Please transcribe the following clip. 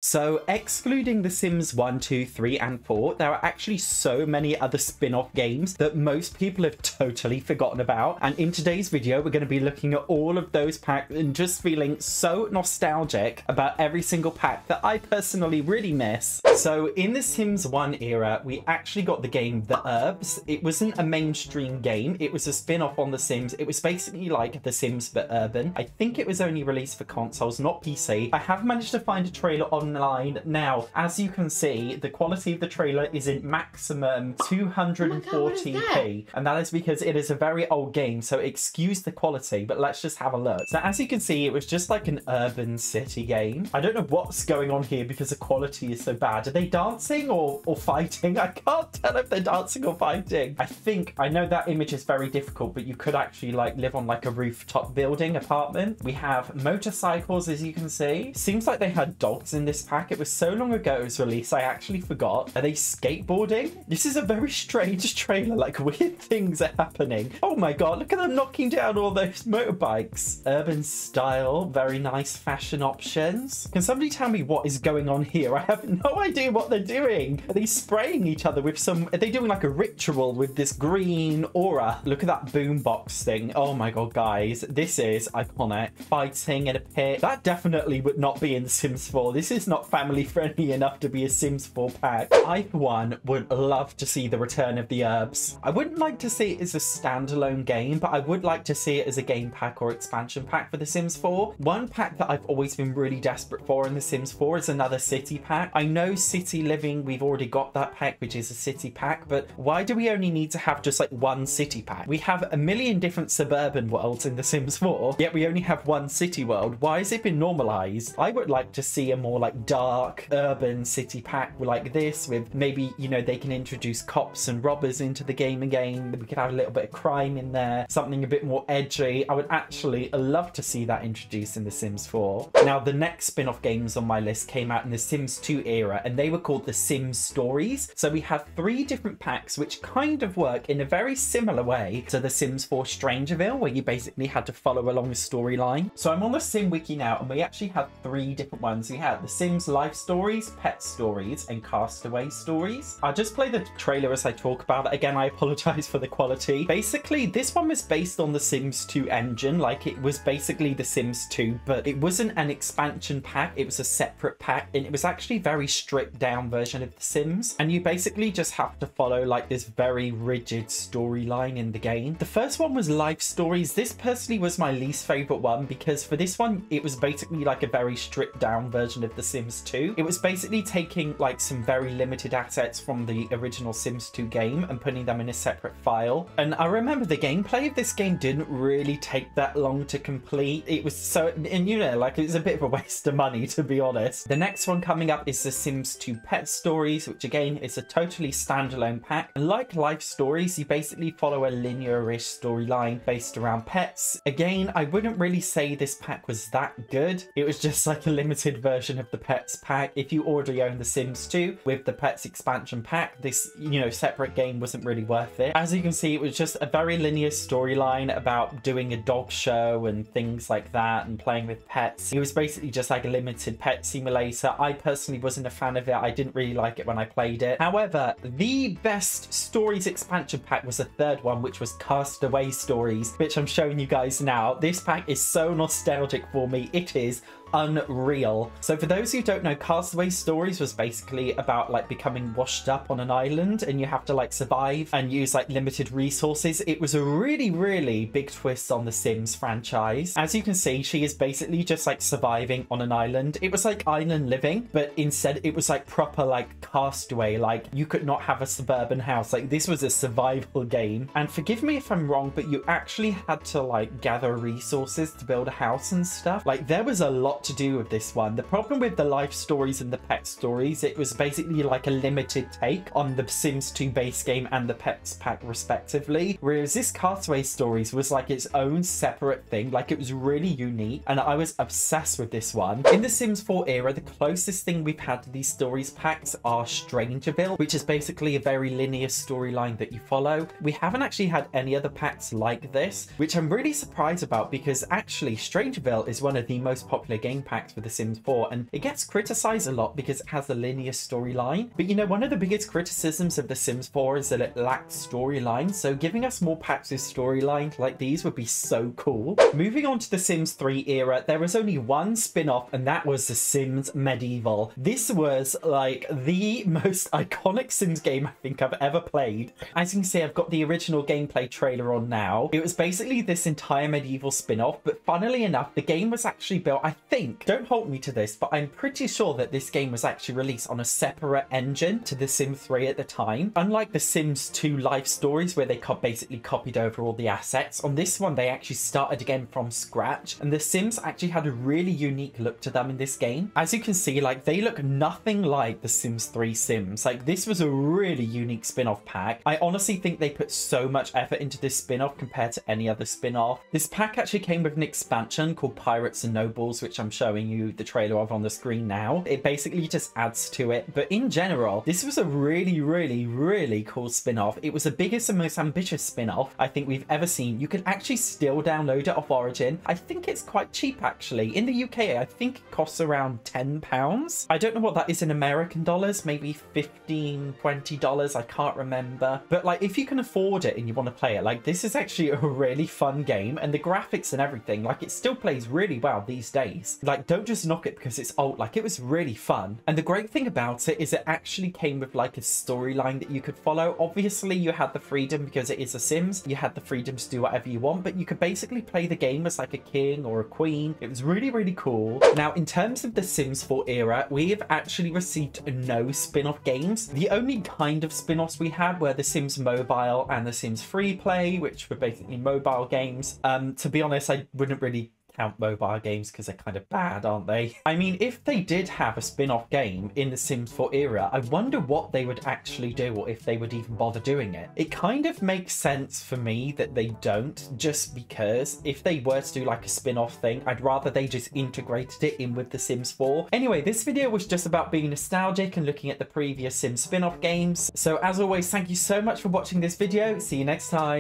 So excluding The Sims 1, 2, 3 and 4, there are actually so many other spin-off games that most people have totally forgotten about. And in today's video, we're going to be looking at all of those packs and just feeling so nostalgic about every single pack that I personally really miss. So in the Sims 1 era, we actually got the game The Urbs. It wasn't a mainstream game. It was a spin-off on The Sims. It was basically like The Sims but urban. I think it was only released for consoles, not PC. I have managed to find a trailer online now. As you can see, the quality of the trailer is in maximum 240p, and that is because it is a very old game, so excuse the quality, but let's just have a look. So as you can see, it was just like an urban city game. I don't know what's going on here because the quality is so bad. Are they dancing or fighting? I can't tell if they're dancing or fighting. I know that image is very difficult, but you could actually like live on like a rooftop building apartment. We have motorcycles, as you can see. Seems like they had dogs in this pack. It was so long ago it was released, I actually forgot. Are they skateboarding? This is a very strange trailer, like weird things are happening. Oh my god, look at them knocking down all those motorbikes. Urban style, very nice fashion options. Can somebody tell me what is going on here? I have no idea what they're doing. Are they spraying each other with some, are they doing like a ritual with this green aura? Look at that boombox thing. Oh my god, guys, this is iconic. Fighting in a pit. That definitely would not be in The Sims 4. This is not family friendly enough to be a Sims 4 pack. I, for one, would love to see the return of the Urbs. I wouldn't like to see it as a standalone game, but I would like to see it as a game pack or expansion pack for The Sims 4. One pack that I've always been really desperate for in The Sims 4 is another city pack. I know city living, we've already got that pack, which is a city pack, but why do we only need to have just like one city pack? We have a million different suburban worlds in The Sims 4, yet we only have one city world. Why has it been normalized? I would like to see a more like dark urban city pack like this, with maybe, you know, they can introduce cops and robbers into the game again. We could have a little bit of crime in there, something a bit more edgy. I would actually love to see that introduced in The Sims 4. Now, the next spin-off games on my list came out in the Sims 2 era, and they were called the Sims Stories. So we have 3 different packs which kind of work in a very similar way to the Sims 4 Strangerville, where you basically had to follow along a storyline. So I'm on the Sim Wiki now, and we actually have 3 different ones. We have the Sims Life Stories, Pet Stories, and Castaway Stories. I'll just play the trailer as I talk about it. Again, I apologize for the quality. Basically, this one was based on the Sims 2 engine, like it was basically the Sims 2, but it wasn't an expansion pack, it was a separate pack, and it was actually very stripped down version of the Sims, and you basically just have to follow like this very rigid storyline in the game. The first one was Life Stories. This personally was my least favorite one, because for this one it was basically like a very stripped down version of the Sims 2. It was basically taking like some very limited assets from the original Sims 2 game and putting them in a separate file. And I remember the gameplay of this game didn't really take that long to complete. It was so, and you know, like it was a bit of a waste of money, to be honest. The next one coming up is the Sims 2 Pet Stories, which again is a totally standalone pack. And like Life Stories, you basically follow a linear-ish storyline based around pets. Again, I wouldn't really say this pack was that good. It was just like a limited version of the Pets pack. If you already own the Sims 2 with the Pets expansion pack, this, you know, separate game wasn't really worth it. As you can see, it was just a very linear storyline about doing a dog show and things like that and playing with pets. It was basically just like a limited pet simulator. I personally wasn't a fan of it. I didn't really like it when I played it. However, the best stories expansion pack was the third one, which was Castaway Stories, which I'm showing you guys now. This pack is so nostalgic for me. It is unreal. So for those who don't know, Castaway Stories was basically about like becoming washed up on an island, and you have to like survive and use like limited resources. It was a really big twist on the Sims franchise. As you can see, she is basically just like surviving on an island. It was like island living, but instead it was like proper like Castaway. Like you could not have a suburban house. Like this was a survival game. And forgive me if I'm wrong, but you actually had to like gather resources to build a house and stuff. Like there was a lot to do with this one. The problem with the Life Stories and the Pet Stories, it was basically like a limited take on the Sims 2 base game and the Pets pack respectively, whereas this Castaway Stories was like its own separate thing. Like it was really unique, and I was obsessed with this one. In the Sims 4 era, the closest thing we've had to these stories packs are Strangerville, which is basically a very linear storyline that you follow. We haven't actually had any other packs like this, which I'm really surprised about, because actually Strangerville is one of the most popular games game packs for The Sims 4, and it gets criticized a lot because it has a linear storyline. But you know, one of the biggest criticisms of The Sims 4 is that it lacks storyline, so giving us more packs with storylines like these would be so cool. Moving on to the Sims 3 era, there was only one spin-off, and that was The Sims Medieval. This was like the most iconic Sims game I think I've ever played. As you can see, I've got the original gameplay trailer on now. It was basically this entire medieval spin-off, but funnily enough, the game was actually built, I think, don't hold me to this, but I'm pretty sure that this game was actually released on a separate engine to The Sims 3 at the time. Unlike The Sims 2 Life Stories, where they basically copied over all the assets, on this one they actually started again from scratch, and The Sims actually had a really unique look to them in this game. As you can see, like, they look nothing like The Sims 3 Sims. Like, this was a really unique spin-off pack. I honestly think they put so much effort into this spin-off compared to any other spin-off. This pack actually came with an expansion called Pirates and Nobles, which I'm showing you the trailer of on the screen now. It basically just adds to it, but in general, this was a really cool spin-off. It was the biggest and most ambitious spin-off I think we've ever seen. You can actually still download it off Origin. I think it's quite cheap actually. In the UK, I think it costs around £10. I don't know what that is in American dollars, maybe $15, $20, I can't remember. But like, if you can afford it and you want to play it, like, this is actually a really fun game, and the graphics and everything, like, it still plays really well these days. Like, don't just knock it because it's old. Like, it was really fun. And the great thing about it is it actually came with like a storyline that you could follow. Obviously, you had the freedom because it is a Sims. You had the freedom to do whatever you want, but you could basically play the game as like a king or a queen. It was really cool. Now, in terms of the Sims 4 era, we have actually received no spin-off games. The only kind of spin-offs we had were the Sims Mobile and the Sims Free Play, which were basically mobile games. To be honest, I wouldn't really count mobile games because they're kind of bad, aren't they? I mean, if they did have a spin-off game in the Sims 4 era, I wonder what they would actually do, or if they would even bother doing it. It kind of makes sense for me that they don't, just because if they were to do like a spin-off thing, I'd rather they just integrated it in with the Sims 4. Anyway, this video was just about being nostalgic and looking at the previous Sims spin-off games. So as always, thank you so much for watching this video. See you next time.